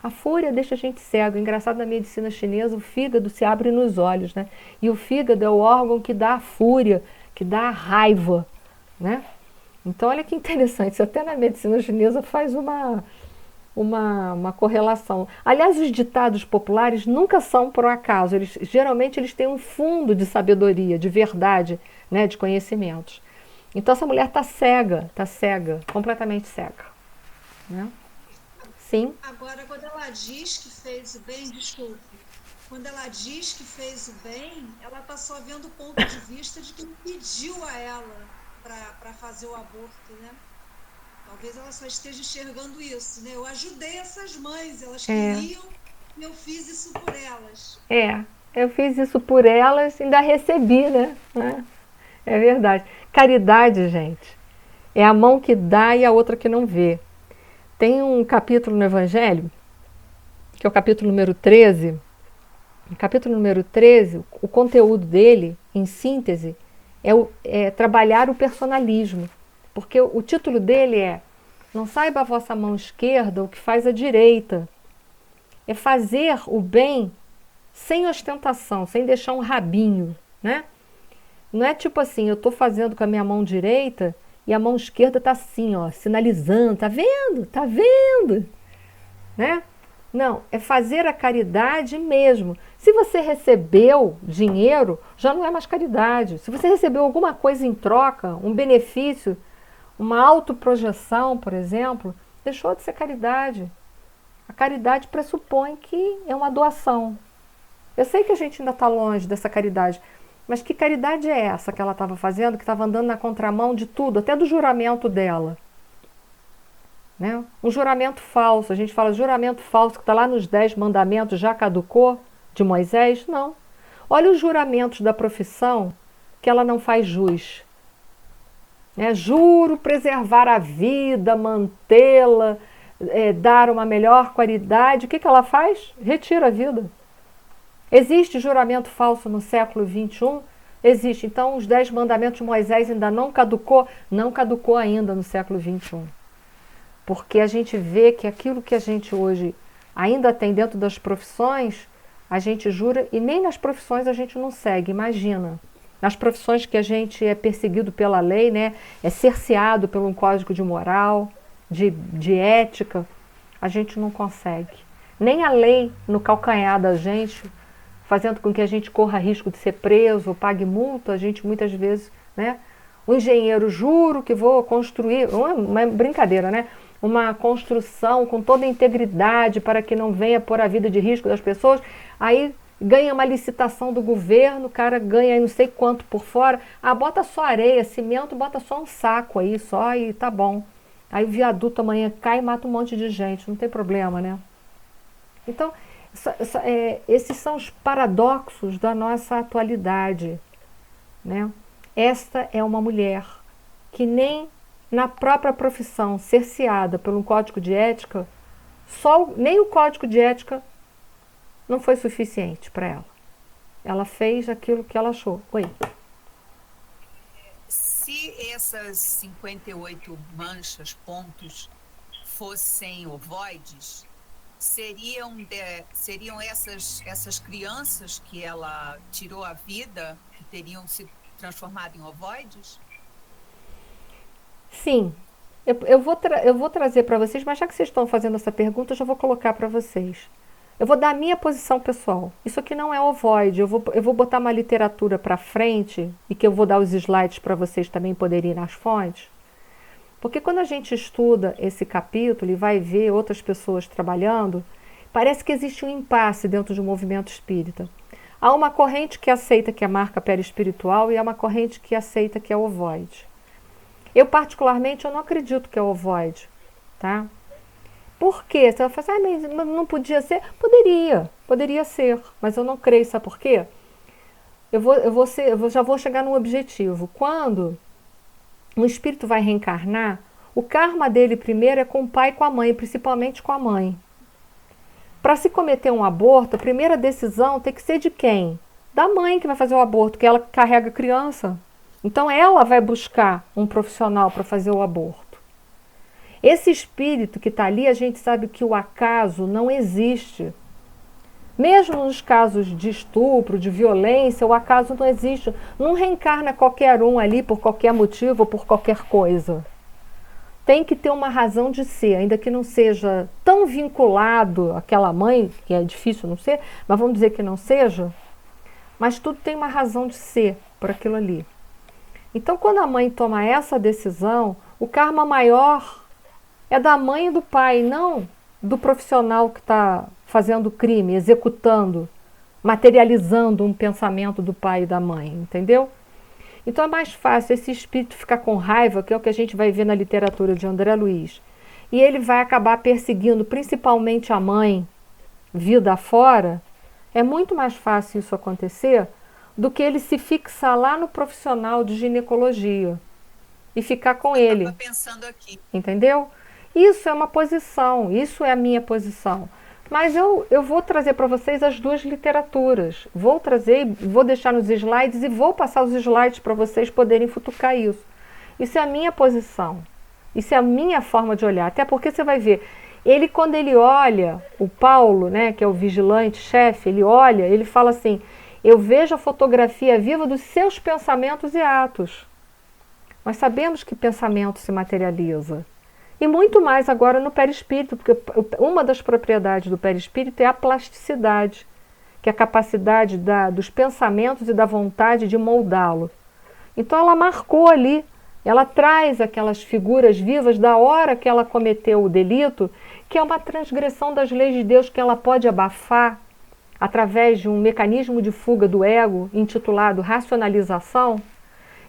A fúria deixa a gente cego. Engraçado, na medicina chinesa, o fígado se abre nos olhos. Né? E o fígado é o órgão que dá a fúria, que dá a raiva. Né? Então, olha que interessante. Isso até na medicina chinesa faz uma correlação. Aliás, os ditados populares nunca são por um acaso. Geralmente eles têm um fundo de sabedoria, de verdade, né, de conhecimentos. Então essa mulher está cega, completamente cega. Né? Sim. Agora, quando ela diz que fez o bem, desculpe, quando ela diz que fez o bem, ela está só vendo o ponto de vista de quem pediu a ela para fazer o aborto, né? Talvez ela só esteja enxergando isso, né? Eu ajudei essas mães, elas queriam e eu fiz isso por elas. Eu fiz isso por elas e ainda recebi, né? É verdade. Caridade, gente, é a mão que dá e a outra que não vê. Tem um capítulo no Evangelho, que é o capítulo número 13. No capítulo número 13, o conteúdo dele, em síntese, é trabalhar o personalismo. Porque o título dele é Não saiba a vossa mão esquerda o que faz a direita. É fazer o bem sem ostentação, sem deixar um rabinho, né? Não é tipo assim, eu estou fazendo com a minha mão direita e a mão esquerda está assim, ó, sinalizando, tá vendo? Tá vendo? Né? Não, é fazer a caridade mesmo. Se você recebeu dinheiro, já não é mais caridade. Se você recebeu alguma coisa em troca, um benefício, uma autoprojeção, por exemplo, deixou de ser caridade. A caridade pressupõe que é uma doação. Eu sei que a gente ainda está longe dessa caridade, mas que caridade é essa que ela estava fazendo, que estava andando na contramão de tudo, até do juramento dela? Né? Um juramento falso, a gente fala juramento falso que está lá nos 10 mandamentos, já caducou, de Moisés? Não. Olha os juramentos da profissão que ela não faz jus. Juro preservar a vida, mantê-la, dar uma melhor qualidade. O que ela faz? Retira a vida. Existe juramento falso no século XXI? Existe. Então, os 10 mandamentos de Moisés ainda não caducou? Não caducou ainda no século XXI. Porque a gente vê que aquilo que a gente hoje ainda tem dentro das profissões, a gente jura, e nem nas profissões a gente não segue, imagina. Nas profissões que a gente é perseguido pela lei, né, é cerceado por um código de moral, de ética, a gente não consegue. Nem a lei no calcanhar da gente, fazendo com que a gente corra risco de ser preso ou pague multa, a gente muitas vezes, né? O engenheiro, juro que vou construir, uma brincadeira, né? Uma construção com toda a integridade para que não venha pôr a vida de risco das pessoas, aí ganha uma licitação do governo, o cara ganha aí não sei quanto por fora, bota só areia, cimento, bota só um saco aí só e tá bom. Aí o viaduto amanhã cai e mata um monte de gente, não tem problema, né? Então, esses são os paradoxos da nossa atualidade, né? Esta é uma mulher que nem na própria profissão, cerceada por um código de ética, nem o código de ética não foi suficiente para ela. Ela fez aquilo que ela achou. Oi. Se essas 58 manchas, pontos, fossem ovoides, seriam essas crianças que ela tirou a vida, que teriam se transformado em ovoides? Sim, eu vou trazer para vocês, mas já que vocês estão fazendo essa pergunta, eu já vou colocar para vocês. Eu vou dar a minha posição pessoal. Isso aqui não é ovoide, eu vou botar uma literatura para frente e que eu vou dar os slides para vocês também poderem ir nas fontes. Porque quando a gente estuda esse capítulo e vai ver outras pessoas trabalhando, parece que existe um impasse dentro do movimento espírita. Há uma corrente que aceita que é marca perispiritual e há uma corrente que aceita que é ovoide. Eu, particularmente, eu não acredito que é ovoide, tá? Por quê? Você vai falar, mas não podia ser? Poderia ser, mas eu não creio, sabe por quê? Já vou chegar no objetivo. Quando um espírito vai reencarnar, o karma dele primeiro é com o pai e com a mãe, principalmente com a mãe. Para se cometer um aborto, a primeira decisão tem que ser de quem? Da mãe que vai fazer o aborto, que ela carrega a criança. Então ela vai buscar um profissional para fazer o aborto. Esse espírito que está ali, a gente sabe que o acaso não existe. Mesmo nos casos de estupro, de violência, o acaso não existe. Não reencarna qualquer um ali por qualquer motivo ou por qualquer coisa. Tem que ter uma razão de ser, ainda que não seja tão vinculado àquela mãe, que é difícil não ser, mas vamos dizer que não seja, mas tudo tem uma razão de ser por aquilo ali. Então, quando a mãe toma essa decisão, o karma maior é da mãe e do pai, não do profissional que está fazendo o crime, executando, materializando um pensamento do pai e da mãe, entendeu? Então é mais fácil esse espírito ficar com raiva, que é o que a gente vai ver na literatura de André Luiz, e ele vai acabar perseguindo principalmente a mãe, vida afora. É muito mais fácil isso acontecer do que ele se fixar lá no profissional de ginecologia e ficar com ele. Eu estava pensando aqui. Entendeu? Isso é uma posição, isso é a minha posição. Mas eu vou trazer para vocês as duas literaturas. Vou trazer, vou deixar nos slides e vou passar os slides para vocês poderem futucar isso. Isso é a minha posição. Isso é a minha forma de olhar. Até porque você vai ver, quando ele olha, o Paulo, né, que é o vigilante-chefe, ele olha, ele fala assim, eu vejo a fotografia viva dos seus pensamentos e atos. Nós sabemos que pensamento se materializa. E muito mais agora no perispírito, porque uma das propriedades do perispírito é a plasticidade, que é a capacidade dos pensamentos e da vontade de moldá-lo. Então ela marcou ali, ela traz aquelas figuras vivas da hora que ela cometeu o delito, que é uma transgressão das leis de Deus que ela pode abafar através de um mecanismo de fuga do ego intitulado racionalização.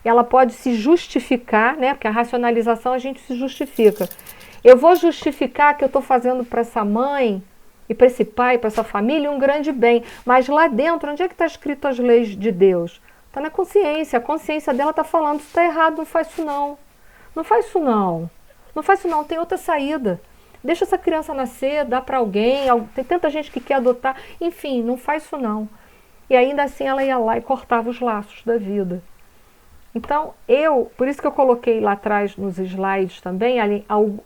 Ela pode se justificar, né? Porque a racionalização a gente se justifica. Eu vou justificar que eu estou fazendo para essa mãe e para esse pai, para essa família um grande bem. Mas lá dentro, onde é que está escrito as leis de Deus? Está na consciência. A consciência dela está falando, isso está errado, não faz isso não. Não faz isso não. Não faz isso não, tem outra saída. Deixa essa criança nascer, dá para alguém, tem tanta gente que quer adotar. Enfim, não faz isso não. E ainda assim ela ia lá e cortava os laços da vida. Então, por isso que eu coloquei lá atrás nos slides também,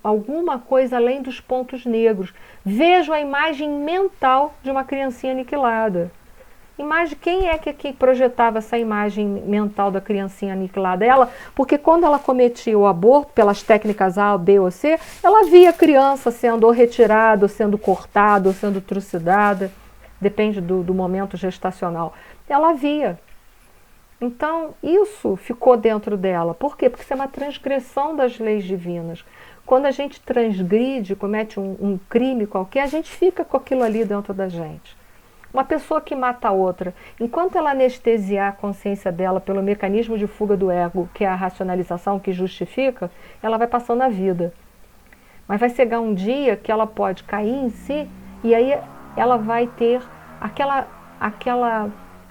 alguma coisa além dos pontos negros. Vejo a imagem mental de uma criancinha aniquilada. Quem é que projetava essa imagem mental da criancinha aniquilada? Ela, porque quando ela cometia o aborto, pelas técnicas A, B ou C, ela via a criança sendo ou retirada, ou sendo cortada, ou sendo trucidada, depende do momento gestacional. Ela via. Então, isso ficou dentro dela. Por quê? Porque isso é uma transgressão das leis divinas. Quando a gente transgride, comete um crime qualquer, a gente fica com aquilo ali dentro da gente. Uma pessoa que mata a outra, enquanto ela anestesiar a consciência dela pelo mecanismo de fuga do ego, que é a racionalização que justifica, ela vai passando a vida. Mas vai chegar um dia que ela pode cair em si e aí ela vai ter aquela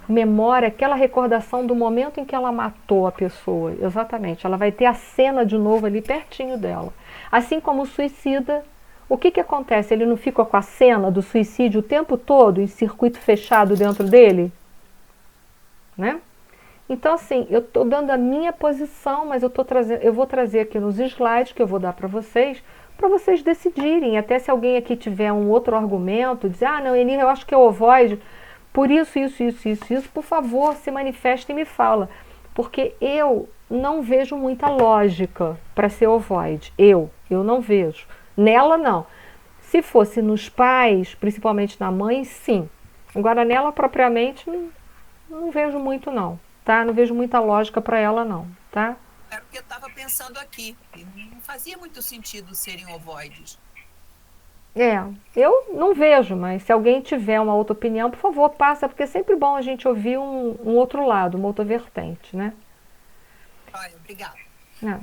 memória, aquela recordação do momento em que ela matou a pessoa. Exatamente, ela vai ter a cena de novo ali pertinho dela. Assim como o suicida, o que acontece? Ele não fica com a cena do suicídio o tempo todo em circuito fechado dentro dele? Né? Então, assim, eu estou dando a minha posição, mas eu vou trazer aqui nos slides que eu vou dar para vocês decidirem. Até se alguém aqui tiver um outro argumento, dizer, não, Eni, eu acho que é ovoide, por isso, por favor, se manifesta e me fala. Porque eu não vejo muita lógica para ser ovoide. Eu não vejo. Nela, não. Se fosse nos pais, principalmente na mãe, sim. Agora, nela, propriamente, não vejo muito, não. Tá? Não vejo muita lógica para ela, não. Tá? Era o que eu estava pensando aqui. Não fazia muito sentido serem ovoides. Eu não vejo, mas se alguém tiver uma outra opinião, por favor, passa, porque é sempre bom a gente ouvir um outro lado, uma outra vertente, né? Olha, obrigada.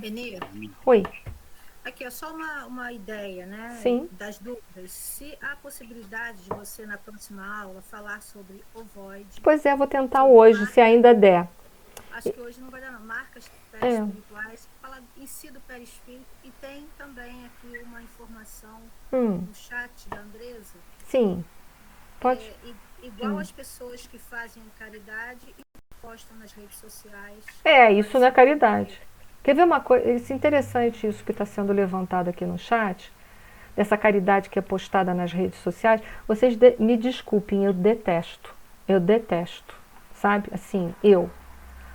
Eni, oi. Aqui é só uma ideia, né? Sim. Das dúvidas. Se há possibilidade de você, na próxima aula, falar sobre ovoide. Pois é, vou tentar hoje, marcas, se ainda der. Acho que hoje não vai dar, não. Marcas perispirituais, fala em si do perispírito. E tem também aqui uma informação no chat da Andresa. Sim. Pode. Igual as pessoas que fazem caridade e postam nas redes sociais. Isso não é caridade. Quer ver uma coisa? Isso é interessante isso que está sendo levantado aqui no chat, dessa caridade que é postada nas redes sociais. Vocês me desculpem, eu detesto, sabe? Assim,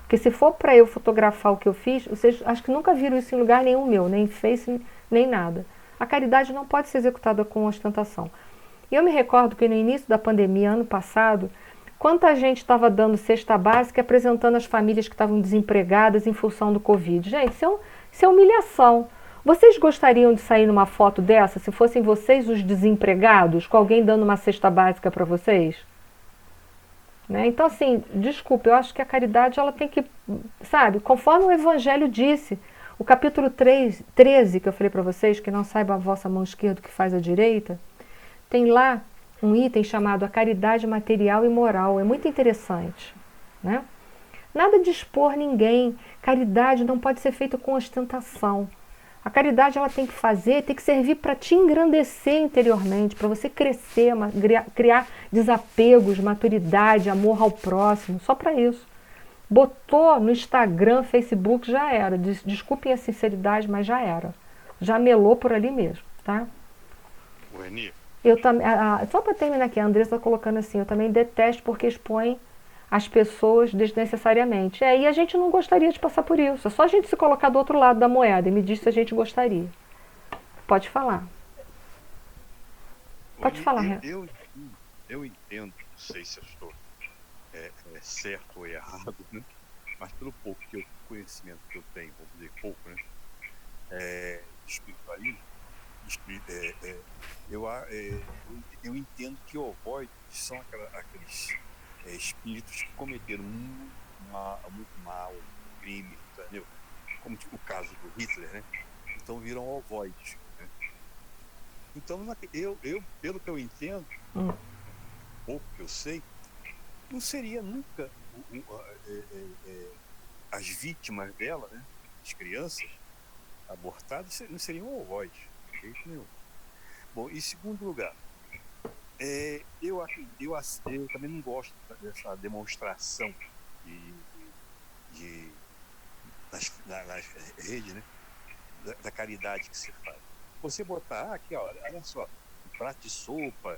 Porque se for para eu fotografar o que eu fiz, vocês acho que nunca viram isso em lugar nenhum meu, nem Face, nem nada. A caridade não pode ser executada com ostentação. E eu me recordo que no início da pandemia, ano passado, quanta gente estava dando cesta básica e apresentando as famílias que estavam desempregadas em função do Covid. Gente, isso é humilhação. Vocês gostariam de sair numa foto dessa, se fossem vocês os desempregados, com alguém dando uma cesta básica para vocês? Né? Então, assim, desculpa, eu acho que a caridade ela tem que, sabe, conforme o Evangelho disse, o capítulo 13, que eu falei para vocês, que não saiba a vossa mão esquerda o que faz a direita, tem lá um item chamado a caridade material e moral. É muito interessante, né? Nada de expor ninguém. Caridade não pode ser feita com ostentação. A caridade ela tem que servir para te engrandecer interiormente, para você crescer, criar desapegos, maturidade, amor ao próximo, só para isso. Botou no Instagram, Facebook, já era. Desculpem a sinceridade, mas já era. Já melou por ali mesmo, tá? Só para terminar aqui, a Andressa está colocando assim, eu também detesto porque expõe as pessoas desnecessariamente. E a gente não gostaria de passar por isso. É só a gente se colocar do outro lado da moeda e me diz se a gente gostaria. Pode falar. Pode falar, Renato. Eu entendo, não sei se eu estou certo ou errado, né? Mas pelo pouco conhecimento que eu tenho, vou dizer pouco, né? Espiritualismo, eu entendo que ovoides são aqueles espíritos que cometeram muito mal, crime, entendeu? Como tipo, o caso do Hitler, né? Então viram ovoides, né? Então eu pelo que eu entendo, pouco que eu sei, não seria nunca as vítimas dela, né? As crianças abortadas não seriam ovoides, de jeito nenhum. Bom, em segundo lugar, eu também não gosto dessa demonstração nas redes, né? Da caridade que se faz. Você botar aqui, olha só, um prato de sopa,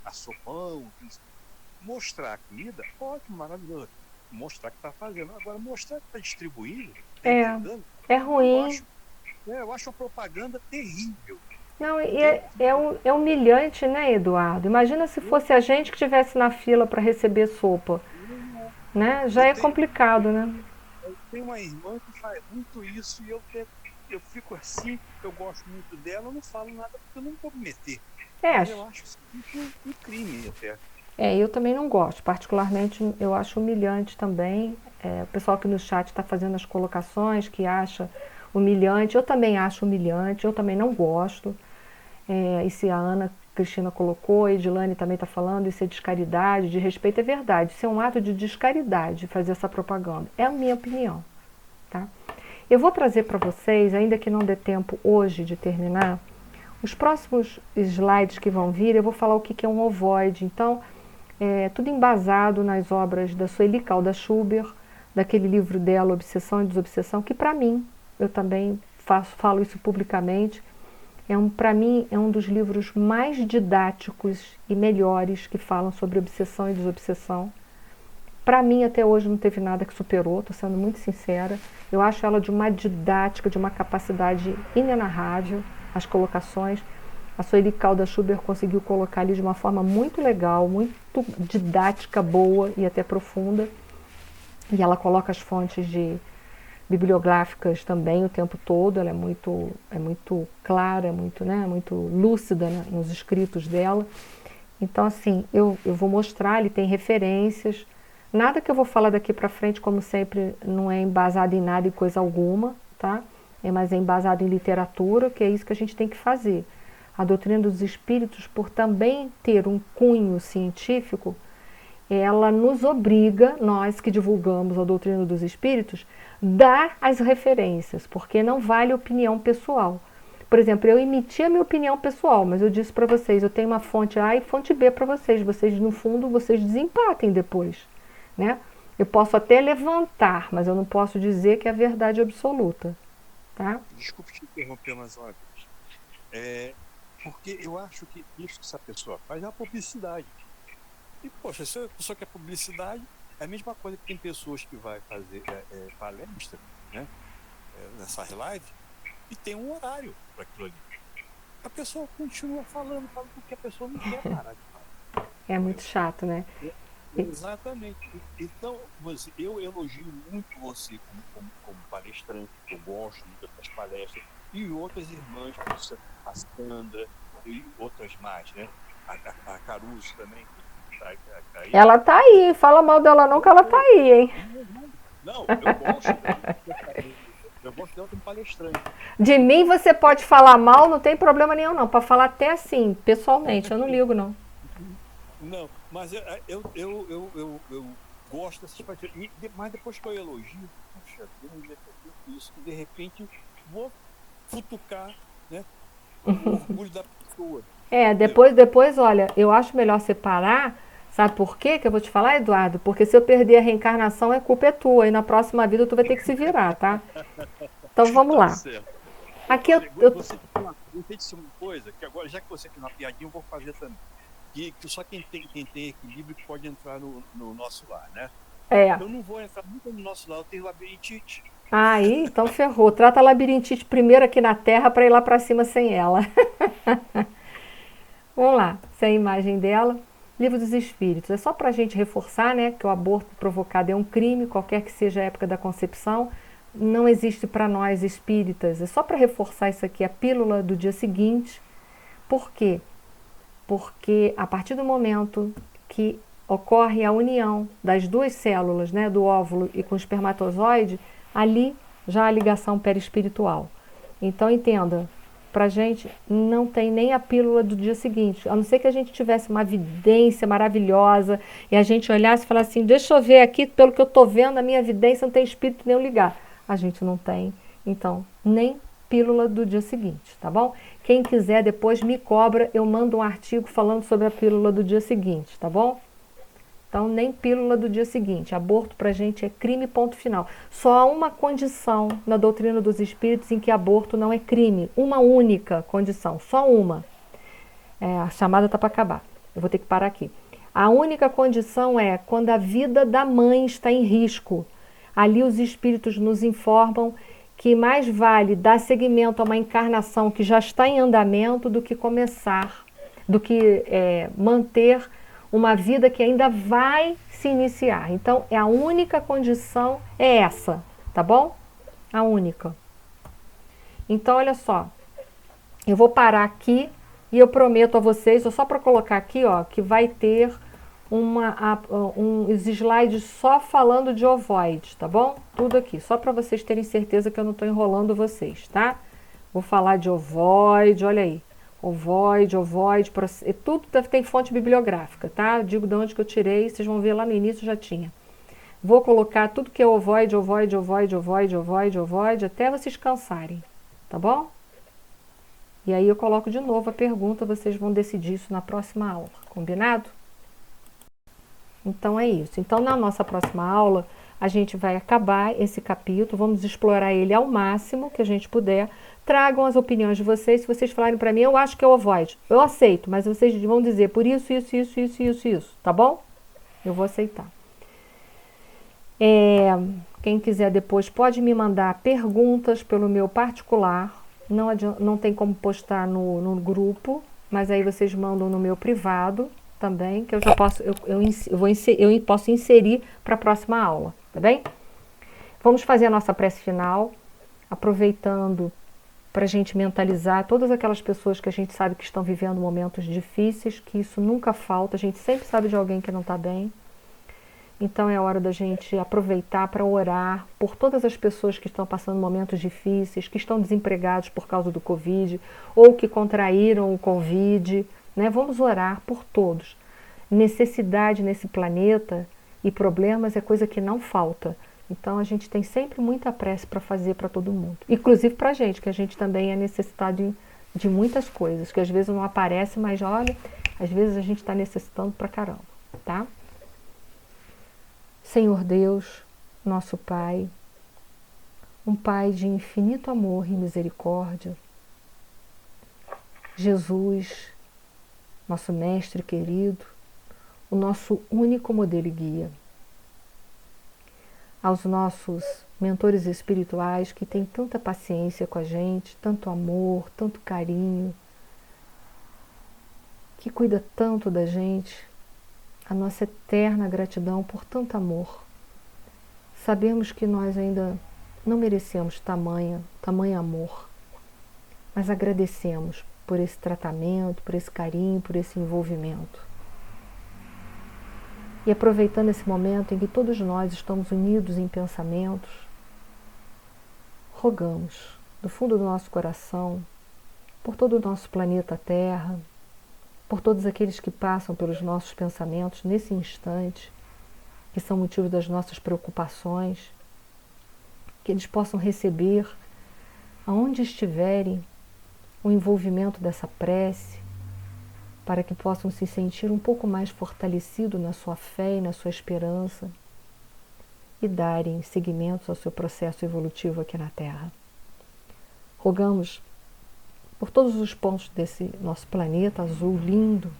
assopão, mostrar a comida, ótimo, maravilhoso. Mostrar que está fazendo. Agora, mostrar que está distribuindo, é ruim. Eu acho a propaganda terrível. Não, é humilhante, né, Eduardo? Imagina se fosse a gente que estivesse na fila para receber sopa. Né? Já é complicado, né? Eu tenho uma irmã que faz muito isso e eu fico assim, eu gosto muito dela, eu não falo nada porque eu não vou me meter. Eu acho isso um crime até. Eu também não gosto, particularmente eu acho humilhante também. O pessoal aqui no chat está fazendo as colocações que acha humilhante, eu também acho humilhante, eu também não gosto. E se a Ana Cristina colocou, a Edilane também está falando, isso é descaridade, de respeito, é verdade. Isso é um ato de descaridade, fazer essa propaganda. É a minha opinião. Tá? Eu vou trazer para vocês, ainda que não dê tempo hoje de terminar, os próximos slides que vão vir, eu vou falar o que é um ovoide. Então, tudo embasado nas obras da Sueli Caldas-Schubert, daquele livro dela, Obsessão e Desobsessão, que para mim, eu também falo isso publicamente, para mim é um dos livros mais didáticos e melhores que falam sobre obsessão e desobsessão. Para mim, até hoje, não teve nada que superou, estou sendo muito sincera. Eu acho ela de uma didática, de uma capacidade inenarrável, as colocações. A Sueli Caldas-Schubert conseguiu colocar ali de uma forma muito legal, muito didática, boa e até profunda. E ela coloca as fontes bibliográficas também o tempo todo. Ela é muito clara, muito lúcida, né, nos escritos dela. Então, assim, eu vou mostrar, ele tem referências. Nada que eu vou falar daqui para frente, como sempre, não é embasado em nada e coisa alguma, tá? Mas é embasado em literatura, que é isso que a gente tem que fazer. A doutrina dos espíritos, por também ter um cunho científico, ela nos obriga, nós que divulgamos a doutrina dos espíritos, dar as referências, porque não vale opinião pessoal. Por exemplo, eu emiti a minha opinião pessoal, mas eu disse para vocês, eu tenho uma fonte A e fonte B para vocês. Vocês, no fundo, vocês desempatem depois. Né? Eu posso até levantar, mas eu não posso dizer que é a verdade absoluta. Tá? Desculpe te interromper mais uma vez. Porque eu acho que isso que essa pessoa faz é uma publicidade. E, poxa, se a pessoa quer publicidade, é a mesma coisa que tem pessoas que vai fazer palestra, né? Nessa live, e tem um horário para aquilo ali. A pessoa continua falando porque a pessoa não quer parar de falar. É muito chato, né? Exatamente. Então, eu elogio muito você como palestrante, que eu gosto muito das palestras, e outras irmãs, a Sandra e outras mais, né? A Caruso também. Tá aí. Ela tá aí, fala mal dela não, que ela tá aí, hein? Não, eu gosto. Eu gosto dela como palestrante. De mim você pode falar mal, não tem problema nenhum não, para falar até assim, pessoalmente, eu não ligo não. Não, mas eu gosto dessas partes. Mas depois que eu elogio, puxa, isso, de repente vou futucar, né, o orgulho da pessoa. Depois, olha, eu acho melhor separar, sabe por quê que eu vou te falar, Eduardo? Porque se eu perder a reencarnação, a culpa é tua, e na próxima vida tu vai ter que se virar, tá? Então vamos lá. Certo. Aqui Você disse uma coisa, que agora, já que você fez uma piadinha, eu vou fazer também. Que só quem tem equilíbrio pode entrar no nosso lar, né? Eu não vou entrar muito no nosso lar, eu tenho labirintite, Aí, então ferrou. Trata a labirintite primeiro aqui na Terra para ir lá para cima sem ela. Vamos lá, essa é a imagem dela. Livro dos Espíritos. É só para a gente reforçar, né, que o aborto provocado é um crime, qualquer que seja a época da concepção. Não existe para nós espíritas. É só para reforçar isso aqui, a pílula do dia seguinte. Por quê? Porque a partir do momento que ocorre a união das duas células, né, do óvulo e com o espermatozoide, ali já a ligação perispiritual. Então entenda, pra gente não tem nem a pílula do dia seguinte, a não ser que a gente tivesse uma evidência maravilhosa e a gente olhasse e falasse assim, deixa eu ver aqui, pelo que eu estou vendo, a minha evidência não tem espírito nenhum ligar. A gente não tem, então, nem pílula do dia seguinte, tá bom? Quem quiser depois me cobra, eu mando um artigo falando sobre a pílula do dia seguinte, tá bom? Então, nem pílula do dia seguinte. Aborto pra gente é crime, ponto final. Só há uma condição na doutrina dos espíritos em que aborto não é crime. Uma única condição, só uma. A chamada tá para acabar. Eu vou ter que parar aqui. A única condição é quando a vida da mãe está em risco. Ali os espíritos nos informam que mais vale dar seguimento a uma encarnação que já está em andamento do que começar, do que manter uma vida que ainda vai se iniciar. Então, a única condição é essa, tá bom? A única. Então, olha só, eu vou parar aqui e eu prometo a vocês, só para colocar aqui, ó, que vai ter uns slides só falando de ovoide, tá bom? Tudo aqui, só para vocês terem certeza que eu não estou enrolando vocês, tá? Vou falar de ovoide, olha aí. Ovoide, tudo tem fonte bibliográfica, tá? Digo de onde que eu tirei, vocês vão ver lá no início já tinha. Vou colocar tudo que é ovoide, até vocês cansarem, tá bom? E aí eu coloco de novo a pergunta, vocês vão decidir isso na próxima aula, combinado? Então é isso. Então na nossa próxima aula a gente vai acabar esse capítulo, vamos explorar ele ao máximo que a gente puder. Tragam as opiniões de vocês. Se vocês falarem para mim, eu acho que é ovoide. Eu aceito, mas vocês vão dizer por isso, tá bom? Eu vou aceitar. Quem quiser depois pode me mandar perguntas pelo meu particular. Não tem como postar no grupo, mas aí vocês mandam no meu privado também, que eu já posso, eu posso inserir para a próxima aula, tá bem? Vamos fazer a nossa prece final, aproveitando para a gente mentalizar todas aquelas pessoas que a gente sabe que estão vivendo momentos difíceis, que isso nunca falta, a gente sempre sabe de alguém que não está bem. Então é hora da gente aproveitar para orar por todas as pessoas que estão passando momentos difíceis, que estão desempregados por causa do Covid, ou que contraíram o Covid, né? Vamos orar por todos. Necessidade nesse planeta e problemas é coisa que não falta. Então a gente tem sempre muita prece para fazer para todo mundo. Inclusive para a gente, que a gente também é necessitado de muitas coisas, que às vezes não aparece, mas olha, às vezes a gente está necessitando pra caramba, tá? Senhor Deus, nosso Pai, um Pai de infinito amor e misericórdia, Jesus, nosso Mestre querido, o nosso único modelo e guia, aos nossos mentores espirituais que têm tanta paciência com a gente, tanto amor, tanto carinho, que cuida tanto da gente, a nossa eterna gratidão por tanto amor. Sabemos que nós ainda não merecemos tamanho amor, mas agradecemos por esse tratamento, por esse carinho, por esse envolvimento. E aproveitando esse momento em que todos nós estamos unidos em pensamentos, rogamos do fundo do nosso coração, por todo o nosso planeta Terra, por todos aqueles que passam pelos nossos pensamentos nesse instante, que são motivo das nossas preocupações, que eles possam receber, aonde estiverem, o envolvimento dessa prece, para que possam se sentir um pouco mais fortalecidos na sua fé e na sua esperança e darem seguimento ao seu processo evolutivo aqui na Terra. Rogamos por todos os pontos desse nosso planeta azul lindo,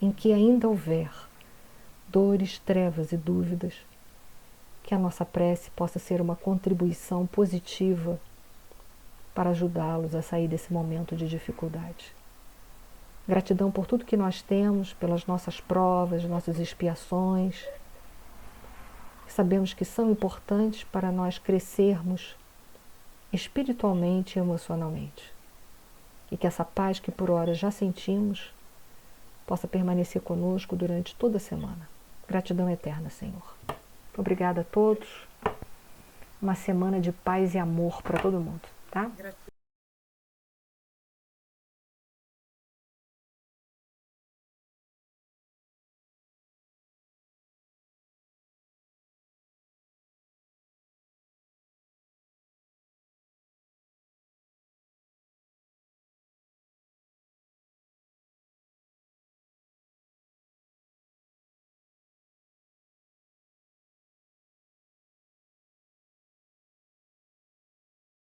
em que ainda houver dores, trevas e dúvidas, que a nossa prece possa ser uma contribuição positiva para ajudá-los a sair desse momento de dificuldade. Gratidão por tudo que nós temos, pelas nossas provas, nossas expiações. Sabemos que são importantes para nós crescermos espiritualmente e emocionalmente. E que essa paz que por hora já sentimos possa permanecer conosco durante toda a semana. Gratidão eterna, Senhor. Obrigada a todos. Uma semana de paz e amor para todo mundo, tá?